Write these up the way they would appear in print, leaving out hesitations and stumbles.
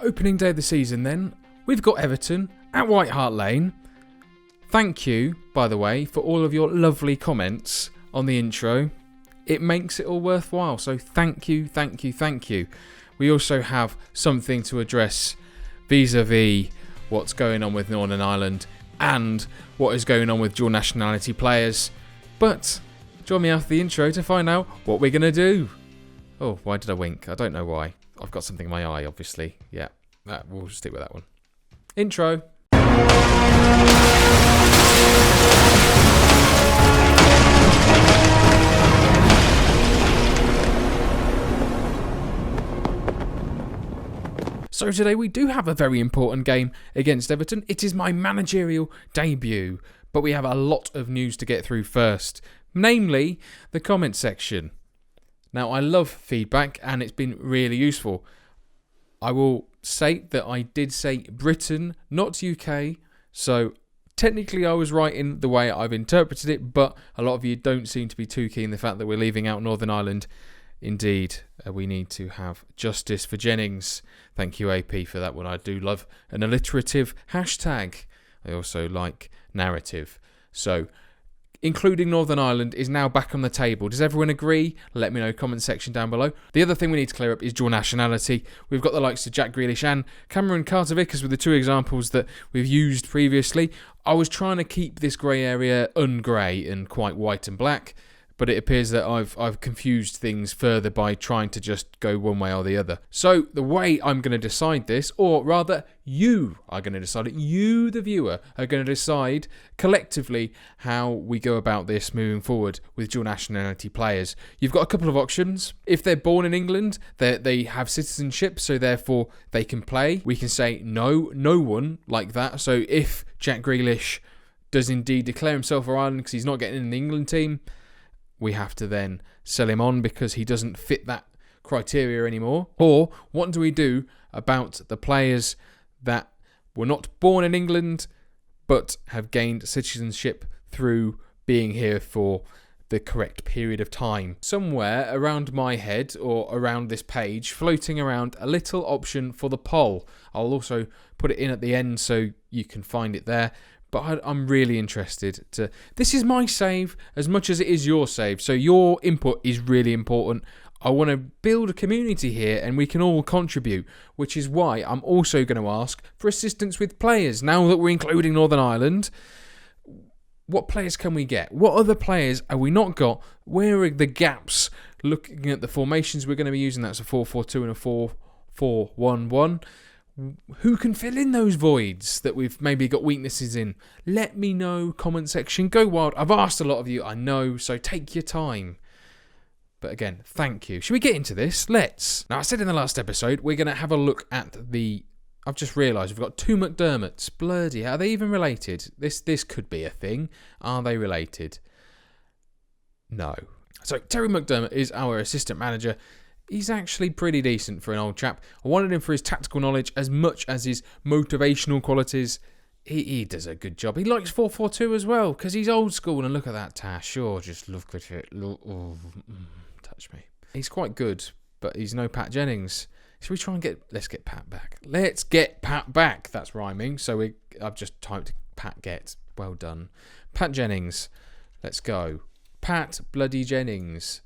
opening day of the season then, we've got Everton at White Hart Lane. Thank you, by the way, for all of your lovely comments on the intro. It makes it all worthwhile, so thank you. We also have something to address vis-a-vis what's going on with Northern Ireland and what is going on with dual nationality players. But join me after the intro to find out what we're going to do. Oh, why did I wink? I don't know why. I've got something in my eye, obviously. Yeah, we'll stick with that one. Intro. So today we do have a very important game against Everton. It is my managerial debut, but we have a lot of news to get through first, namely the comment section. Now, I love feedback and it's been really useful. I will say that I did say Britain, not UK, so technically I was right in the way I've interpreted it, but a lot of you don't seem to be too keen the fact that we're leaving out Northern Ireland. Indeed, we need to have justice for Jennings. Thank you, AP, for that one. I do love an alliterative hashtag. I also like narrative. So, including Northern Ireland is now back on the table. Does everyone agree? Let me know, comment section down below. The other thing we need to clear up is dual nationality. We've got the likes of Jack Grealish and Cameron Carter-Vickers with the two examples that we've used previously. I was trying to keep this grey area ungrey and quite white and black, but it appears that I've confused things further by trying to just go one way or the other. So the way I'm going to decide this, or rather you are going to decide it, you the viewer are going to decide collectively how we go about this moving forward with dual nationality players. You've got a couple of options. If they're born in England, they have citizenship, so therefore they can play. We can say no one like that. So if Jack Grealish does indeed declare himself for Ireland because he's not getting in the England team, we have to then sell him on because he doesn't fit that criteria anymore. Or what do we do about the players that were not born in England but have gained citizenship through being here for the correct period of time? Somewhere around my head or around this page, floating around a little option for the poll. I'll also put it in at the end so you can find it there. But I'm really interested to... This is my save as much as it is your save. So your input is really important. I want to build a community here and we can all contribute, which is why I'm also going to ask for assistance with players. Now that we're including Northern Ireland, what players can we get? What other players have we not got? Where are the gaps? Looking at the formations we're going to be using, that's a 4-4-2 and a 4-4-1-1. Who can fill in those voids that we've maybe got weaknesses in? Let me know, comment section. Go wild. I've asked a lot of you, I know, so take your time. But again, thank you. Should we get into this? Let's. Now, I said in the last episode, we're going to have a look at the... I've just realised we've got two McDermotts. Bloody, are they even related? This could be a thing. Are they related? No. So, Terry McDermott is our assistant manager. He's actually pretty decent for an old chap. I wanted him for his tactical knowledge as much as his motivational qualities. He does a good job. He likes 4-4-2 as well because he's old school. And look at that tash. Oh, just look at it. Touch me. He's quite good, but he's no Pat Jennings. Should we try and let's get Pat back. Let's get Pat back. That's rhyming. So I've just typed Pat get. Well done. Pat Jennings. Let's go. Pat bloody Jennings.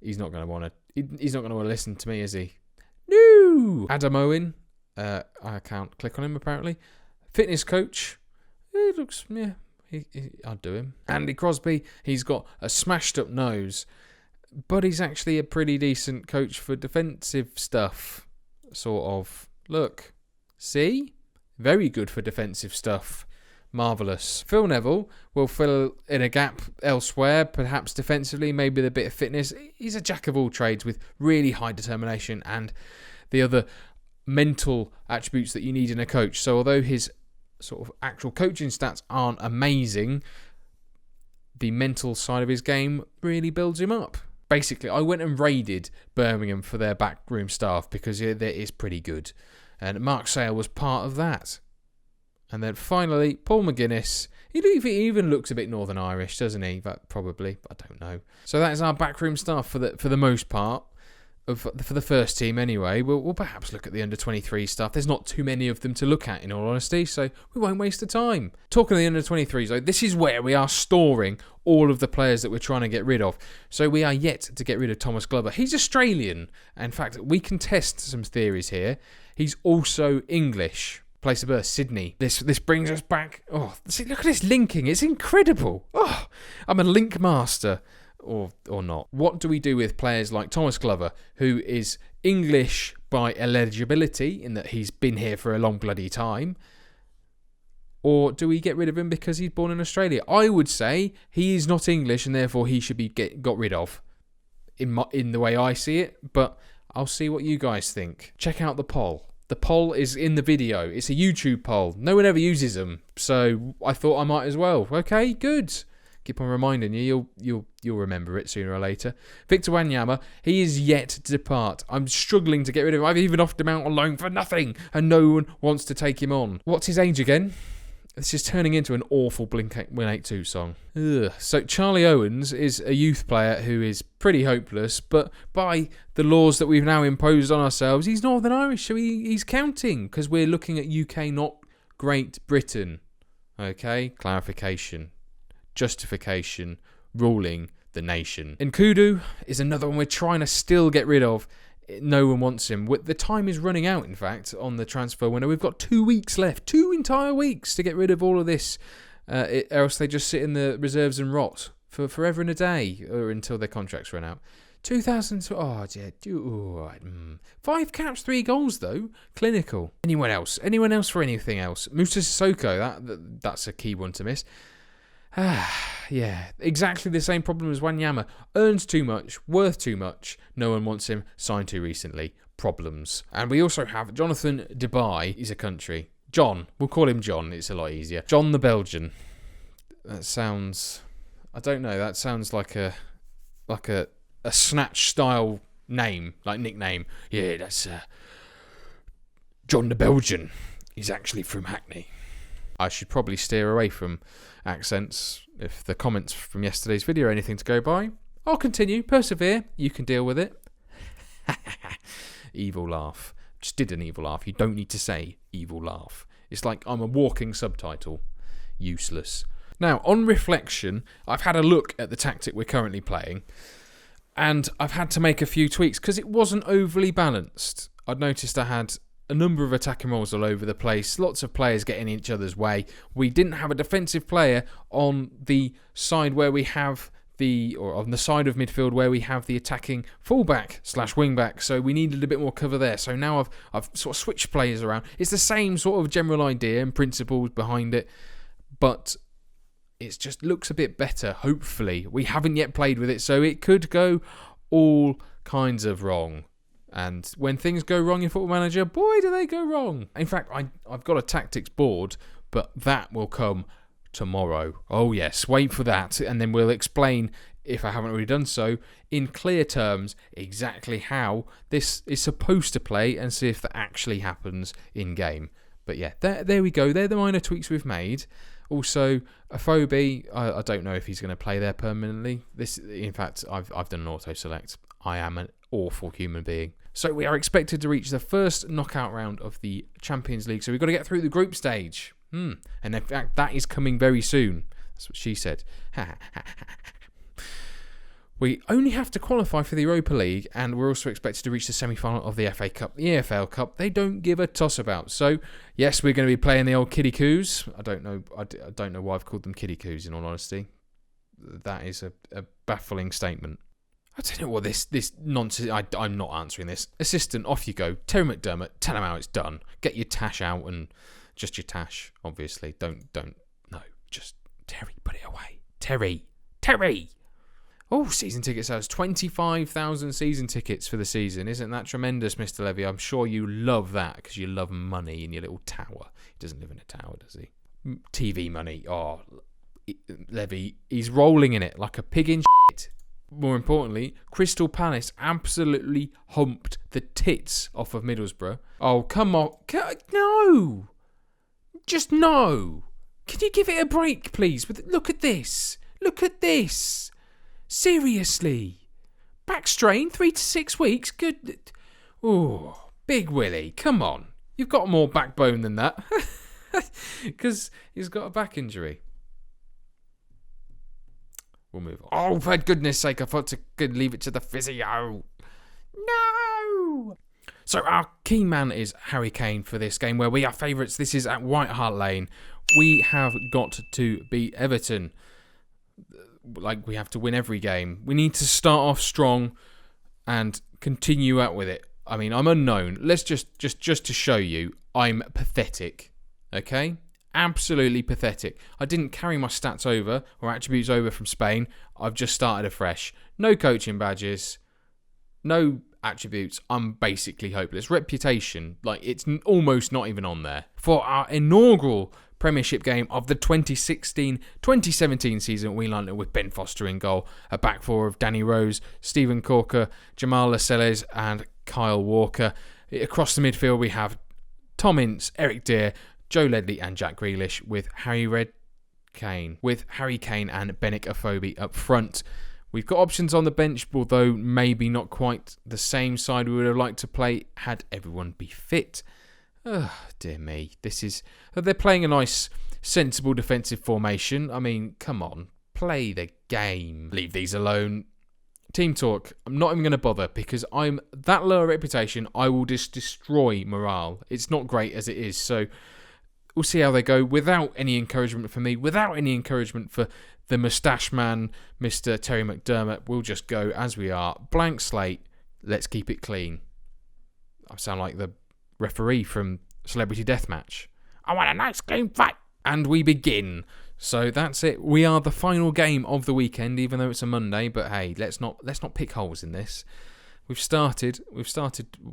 He's not going to want to. He's not going to listen to me, is he? No! Adam Owen. I can't click on him, apparently. Fitness coach. He looks, yeah, I'd do him. Andy Crosby. He's got a smashed up nose, but he's actually a pretty decent coach for defensive stuff. Sort of. Look. See? Very good for defensive stuff. Marvellous. Phil Neville will fill in a gap elsewhere, perhaps defensively, maybe with a bit of fitness. He's a jack of all trades with really high determination and the other mental attributes that you need in a coach. So although his sort of actual coaching stats aren't amazing, the mental side of his game really builds him up. Basically, I went and raided Birmingham for their backroom staff because it is pretty good. And Mark Sale was part of that. And then finally, Paul McGuinness. He even looks a bit Northern Irish, doesn't he? But probably, I don't know. So that is our backroom staff for the most part. for the first team anyway. We'll perhaps look at the under-23 stuff. There's not too many of them to look at, in all honesty, so we won't waste the time. Talking of the under-23s, though, this is where we are storing all of the players that we're trying to get rid of. So we are yet to get rid of Thomas Glover. He's Australian. In fact, we can test some theories here. He's also English. Place of birth, Sydney. This brings us back. Oh, see, look at this linking. It's incredible. Oh, I'm a link master. Or not. What do we do with players like Thomas Glover, who is English by eligibility, in that he's been here for a long bloody time? Or do we get rid of him because he's born in Australia? I would say he is not English and therefore he should be got rid of, in the way I see it. But I'll see what you guys think. Check out the poll. The poll is in the video. It's a YouTube poll. No one ever uses them, so I thought I might as well. Okay, good. Keep on reminding you. You'll remember it sooner or later. Victor Wanyama, he is yet to depart. I'm struggling to get rid of him. I've even offered him out on loan for nothing, and no one wants to take him on. What's his age again? This is turning into an awful Blink-182 song. Ugh. So Charlie Owens is a youth player who is pretty hopeless, but by the laws that we've now imposed on ourselves, he's Northern Irish, so he's counting, because we're looking at UK, not Great Britain. Okay, clarification. Justification, ruling the nation. Nkudu is another one we're trying to still get rid of. No one wants him. The time is running out, in fact, on the transfer window. We've got 2 weeks left. 2 entire weeks to get rid of all of this. Or else they just sit in the reserves and rot for forever and a day, or until their contracts run out. 2000... Oh, dear. 5 caps, 3 goals, though. Clinical. Anyone else? Anyone else for anything else? Musa Sissoko, that's a key one to miss. Yeah, exactly the same problem as Wanyama. Earns too much, worth too much, no one wants him, signed too recently. Problems. And we also have Jonathan Dubai. He's a country. John. We'll call him John, it's a lot easier. John the Belgian. That sounds... I don't know, that sounds like a Snatch style name, like nickname. Yeah, that's John the Belgian. He's actually from Hackney. I should probably steer away from accents if the comments from yesterday's video are anything to go by. I'll continue, persevere, you can deal with it. Evil laugh. Just did an evil laugh. You don't need to say evil laugh. It's like I'm a walking subtitle. Useless. Now, on reflection, I've had a look at the tactic we're currently playing, and I've had to make a few tweaks because it wasn't overly balanced. I'd noticed I had a number of attacking roles all over the place, lots of players getting in each other's way. We didn't have a defensive player on the side where we have or on the side of midfield where we have the attacking fullback / wingback, so we needed a bit more cover there. So now I've sort of switched players around. It's the same sort of general idea and principles behind it, but it just looks a bit better, hopefully. We haven't yet played with it, so it could go all kinds of wrong. And when things go wrong in Football Manager, boy, do they go wrong. In fact, I've got a tactics board, but that will come tomorrow. Oh yes, wait for that, and then we'll explain, if I haven't already done so, in clear terms exactly how this is supposed to play and see if that actually happens in game. But yeah, there we go. They're the minor tweaks we've made. Also, Afobe, I don't know if he's going to play there permanently. In fact, I've done an auto select. I am an awful human being. So we are expected to reach the first knockout round of the Champions League. So we've got to get through the group stage. And in fact, that is coming very soon. That's what she said. We only have to qualify for the Europa League, and we're also expected to reach the semi-final of the FA Cup. The EFL Cup, they don't give a toss about. So, yes, we're going to be playing the old kiddie coos. I don't know why I've called them kiddie coos, in all honesty. That is a baffling statement. I don't know what this nonsense... I'm not answering this. Assistant, off you go. Terry McDermott, tell him how it's done. Get your tash out, and just your tash, obviously. Don't, no, just Terry, put it away. Terry! Oh, season ticket sales. 25,000 season tickets for the season. Isn't that tremendous, Mr. Levy? I'm sure you love that because you love money in your little tower. He doesn't live in a tower, does he? TV money. Oh, Levy, he's rolling in it like a pig in shit. More importantly, Crystal Palace absolutely humped the tits off of Middlesbrough. Oh, come on. No. Just no. Can you give it a break, please? Look at this. Seriously. Back strain, 3 to 6 weeks. Good. Oh, Big Willie, come on. You've got more backbone than that. Because he's got a back injury. We'll move on. Oh, for goodness sake, I thought to leave it to the physio. No! So our key man is Harry Kane for this game, where we are favourites. This is at White Hart Lane. We have got to beat Everton. Like, we have to win every game. We need to start off strong and continue out with it. I mean, I'm unknown. Let's just to show you, I'm pathetic. Okay? Absolutely pathetic. I didn't carry my stats over or attributes over from Spain. I've just started afresh. No coaching badges. No attributes. I'm basically hopeless. Reputation, like, it's almost not even on there. For our inaugural Premiership game of the 2016-2017 season, we lined up with Ben Foster in goal, a back four of Danny Rose, Steven Corker, Jamal Lascelles and Kyle Walker. Across the midfield we have Tom Ince, Eric Dier, Joe Ledley and Jack Grealish, with Harry Kane and Benik Afobe up front. We've got options on the bench, although maybe not quite the same side we would have liked to play had everyone be fit. Oh, dear me. They're playing a nice, sensible defensive formation. I mean, come on. Play the game. Leave these alone. Team talk. I'm not even going to bother because I'm that low a reputation. I will just destroy morale. It's not great as it is. So we'll see how they go without any encouragement for me, without any encouragement for the moustache man, Mr. Terry McDermott. We'll just go as we are. Blank slate. Let's keep it clean. I sound like the referee from Celebrity Deathmatch. I want a nice clean fight. And we begin. So that's it. We are the final game of the weekend, even though it's a Monday. But hey, let's not pick holes in this. We've started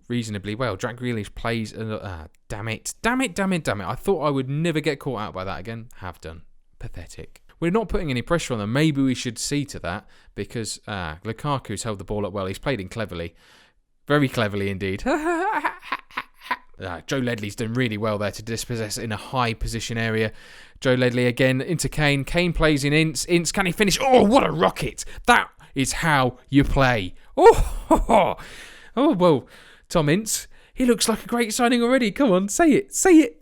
reasonably well. Jack Grealish plays. Damn it! I thought I would never get caught out by that again. Have done. Pathetic. We're not putting any pressure on them. Maybe we should see to that because Lukaku's held the ball up well. He's played in cleverly, very cleverly indeed. Joe Ledley's done really well there to dispossess in a high position area. Joe Ledley again into Kane. Kane plays in Ince. Ince, can he finish? Oh, what a rocket! That is how you play. Oh, well, Tom Ince, he looks like a great signing already. Come on, say it.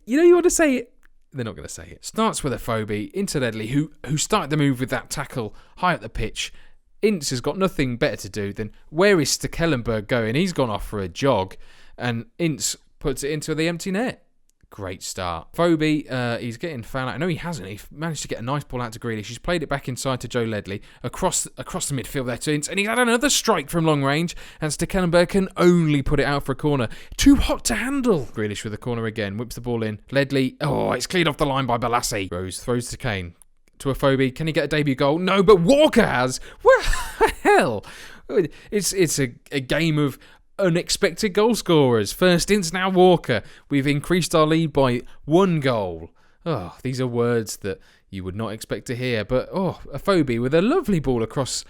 You know you want to say it. They're not going to say it. Starts with Afobe into Ledley, who started the move with that tackle high up the pitch. Ince has got nothing better to do than, where is Stekelenburg going? He's gone off for a jog, and Ince puts it into the empty net. Great start. Afobe, he's getting fouled out. No, he hasn't. He managed to get a nice ball out to Grealish. He's played it back inside to Joe Ledley, across the midfield there to Ince, and he's had another strike from long range, and Stekelenburg can only put it out for a corner. Too hot to handle. Grealish with the corner again, whips the ball in. Ledley, it's cleared off the line by Balassi. Rose throws to Kane. To Afobe, can he get a debut goal? No, but Walker has. What the hell? It's a game of unexpected goal scorers. First Ince, now Walker. We've increased our lead by 1 goal. Oh, these are words that you would not expect to hear. But Afobe with a lovely ball across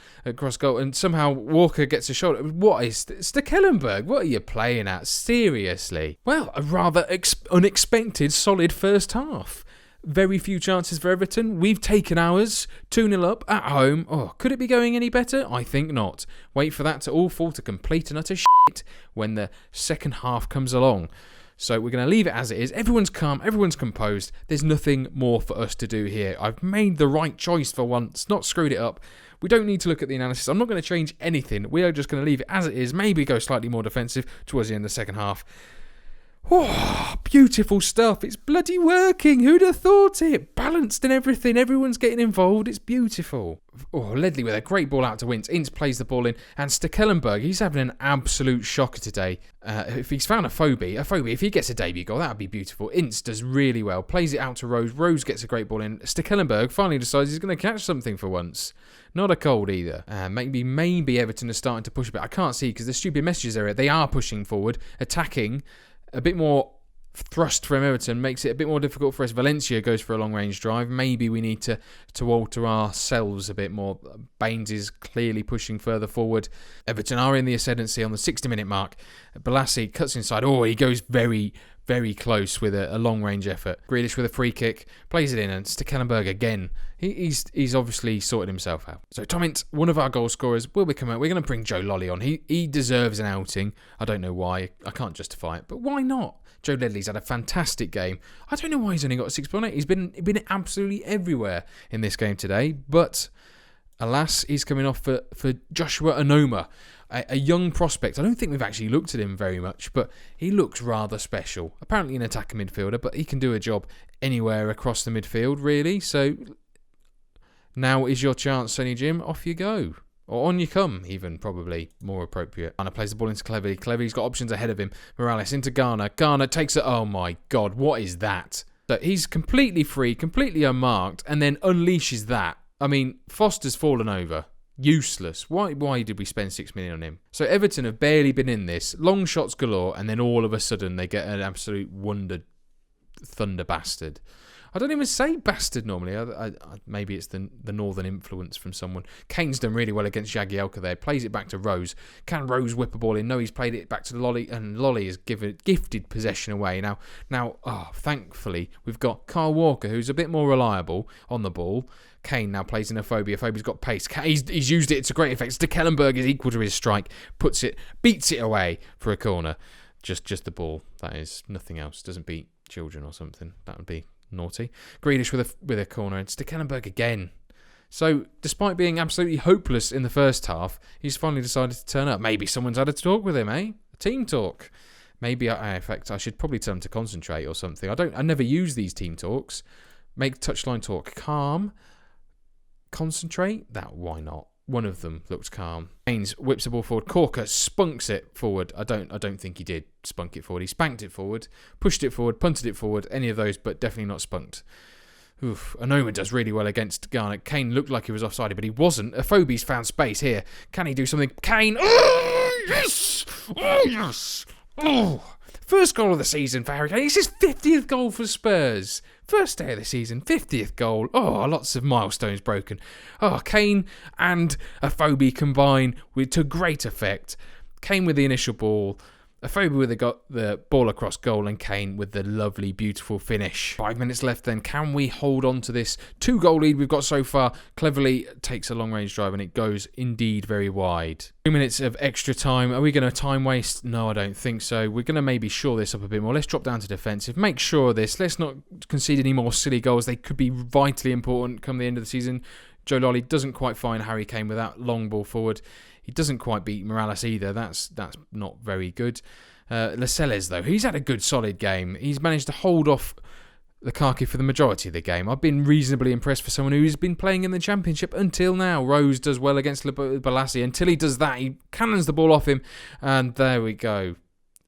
goal, and somehow Walker gets a shot. What is Stekelenburg? What are you playing at? Seriously? Well, a rather unexpected solid first half. Very few chances for Everton. We've taken ours. 2-0 up at home. Could it be going any better? I think not. Wait for that to all fall to complete and utter shit when the second half comes along. So we're going to leave it as it is. Everyone's calm. Everyone's composed. There's nothing more for us to do here. I've made the right choice for once. Not screwed it up. We don't need to look at the analysis. I'm not going to change anything. We are just going to leave it as it is. Maybe go slightly more defensive towards the end of the second half. Oh, beautiful stuff. It's bloody working. Who'd have thought it? Balanced and everything. Everyone's getting involved. It's beautiful. Ledley with a great ball out to Ince. Ince plays the ball in. And Stekelenburg, he's having an absolute shocker today. If he's found Afobe, if he gets a debut goal, that would be beautiful. Ince does really well. Plays it out to Rose. Rose gets a great ball in. Stekelenburg finally decides he's going to catch something for once. Not a cold either. Maybe Everton is starting to push a bit. I can't see because the stupid messages are. They are pushing forward, attacking. A bit more thrust from Everton makes it a bit more difficult for us. Valencia goes for a long-range drive. Maybe we need to alter ourselves a bit more. Baines is clearly pushing further forward. Everton are in the ascendancy on the 60-minute mark. Balassi cuts inside. He goes very very close with a long-range effort. Grealish with a free kick, plays it in, and Stekelenburg again. He's obviously sorted himself out. So Tom Ince, one of our goal scorers, will be coming out. We're going to bring Joe Lolly on. He deserves an outing. I don't know why. I can't justify it, but why not? Joe Ledley's had a fantastic game. I don't know why he's only got a 6.8. He's been absolutely everywhere in this game today, but alas, he's coming off for Joshua Onoma, a young prospect. I don't think we've actually looked at him very much, but he looks rather special. Apparently an attacking midfielder, but he can do a job anywhere across the midfield, really. So now is your chance, Sonny Jim. Off you go. Or on you come, even, probably more appropriate. Garner plays the ball into Cleverley. Cleverley's got options ahead of him. Morales into Garner. Garner takes it. Oh my God, what is that? So he's completely free, completely unmarked, and then unleashes that. I mean, Foster's fallen over. Useless. Why did we spend 6 million on him? So Everton have barely been in this. Long shots galore, and then all of a sudden they get an absolute wonder thunder bastard. I don't even say bastard normally. Maybe it's the northern influence from someone. Kane's done really well against Jagielka there. Plays it back to Rose. Can Rose whip a ball in? No, he's played it back to Lolly, and Lolly has gifted possession away. Now, thankfully, we've got Kyle Walker, who's a bit more reliable on the ball. Kane now plays in a Phobia. Phobia's got pace. He's used it to great effect. Stekelenburg is equal to his strike. Beats it away for a corner. Just the ball. That is nothing else. Doesn't beat children or something. That would be naughty. Grealish with a corner, and Stekelenburg again. So, despite being absolutely hopeless in the first half, he's finally decided to turn up. Maybe someone's had a talk with him, eh? A team talk. Maybe, in fact, I should probably tell him to concentrate or something. I never use these team talks. Make touchline talk calm. Concentrate? Why not? One of them looked calm. Haynes whips the ball forward. Corker spunks it forward. I don't think he did spunk it forward. He spanked it forward, pushed it forward, punted it forward. Any of those, but definitely not spunked. Oof. Onoma does really well against Garner. Kane looked like he was offside, but he wasn't. Afobe's found space here. Can he do something? Kane! Oh, yes! Oh, yes! Oh! First goal of the season for Harry Kane. It's his 50th goal for Spurs. First day of the season, 50th goal. Oh, lots of milestones broken. Oh, Kane and Afobe combine to great effect. Kane with the initial ball. Afobe with the ball across goal, and Kane with the lovely, beautiful finish. 5 minutes left then. Can we hold on to this 2-goal lead we've got so far? Cleverly takes a long-range drive, and it goes indeed very wide. 2 minutes of extra time. Are we going to time waste? No, I don't think so. We're going to maybe shore this up a bit more. Let's drop down to defensive. Make sure of this. Let's not concede any more silly goals. They could be vitally important come the end of the season. Joe Lolly doesn't quite find Harry Kane with that long ball forward. He doesn't quite beat Morales either. That's not very good. Lascelles, though, he's had a good, solid game. He's managed to hold off Lukaku for the majority of the game. I've been reasonably impressed for someone who's been playing in the Championship until now. Rose does well against Balassi. Until he does that, he cannons the ball off him. And there we go.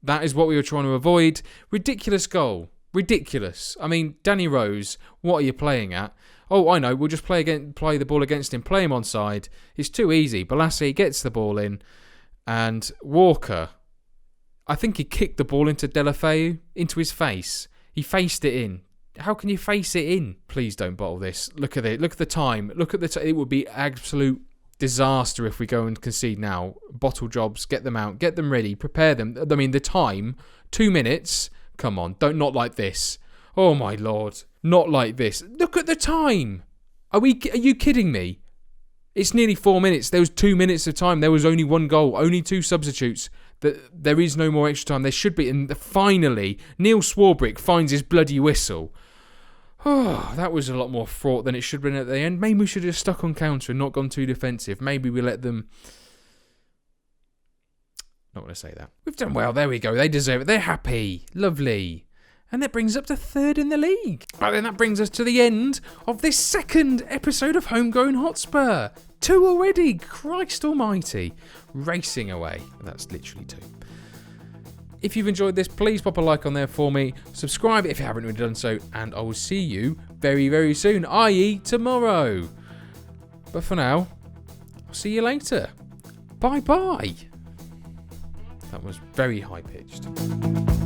That is what we were trying to avoid. Ridiculous goal. Ridiculous. I mean, Danny Rose, what are you playing at? Oh, I know, we'll just play the ball against him, play him onside. It's too easy. Balassi gets the ball in, and Walker, I think he kicked the ball into Delafeu, into his face. He faced it in. How can you face it in? Please don't bottle this. Look at it. Look at the time. It would be absolute disaster if we go and concede now. Bottle jobs, get them out, get them ready, prepare them. I mean, the time, 2 minutes. Come on, not like this. Oh my Lord. Not like this. Look at the time. Are you kidding me? It's nearly 4 minutes. There was 2 minutes of time. There was only one goal. Only 2 substitutes. There is no more extra time. There should be. And finally, Neil Swarbrick finds his bloody whistle. Oh, that was a lot more fraught than it should have been at the end. Maybe we should have stuck on counter and not gone too defensive. Maybe we let them... Not going to say that. We've done well. There we go. They deserve it. They're happy. Lovely. And that brings us up to 3rd in the league. Right then, that brings us to the end of this 2nd episode of HomeGrown Hotspur. 2 already. Christ almighty. Racing away. That's literally 2. If you've enjoyed this, please pop a like on there for me. Subscribe if you haven't already done so. And I will see you very, very soon, i.e. tomorrow. But for now, I'll see you later. Bye-bye. That was very high-pitched.